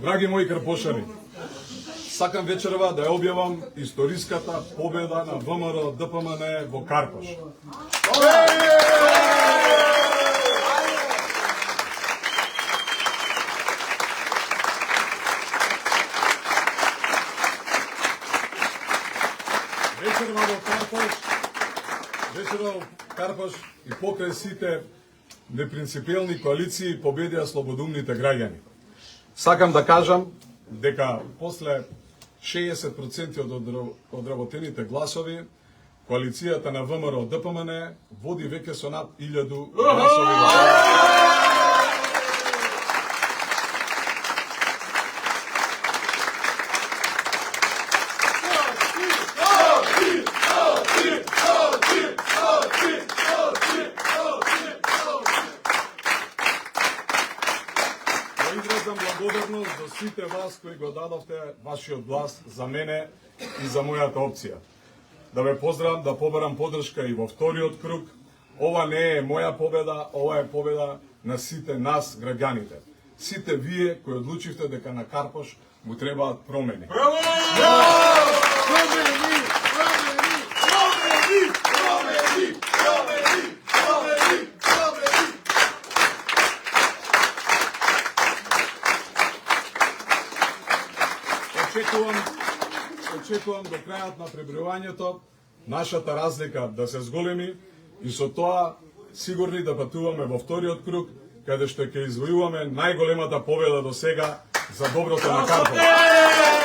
Драги мои карпошани, сакам вечерва да ја објавам историската победа на ВМРО ДПМН во Карпош. Вечерва во Карпош и покрај сите непринципиелни коалиции победија слободумните граѓани. Сакам да кажам дека после 60% од одработените гласови, коалицијата на ВМРО ДПМН води веќе со над 1000 гласови. Изразам благодарност за сите вас кои го дадовте вашиот глас за мене и за мојата опција. Да ве поздравам, да побарам поддршка и во вториот круг. Ова не е моја победа, ова е победа на сите нас, граѓаните. Сите вие кои одлучивте дека на Карпош му требаат промени. Очекувам до крајот на пребројувањето нашата разлика да се зголеми и со тоа сигурни да патуваме во вториот круг, каде што ќе извојуваме најголемата победа до сега за доброто на Карпош.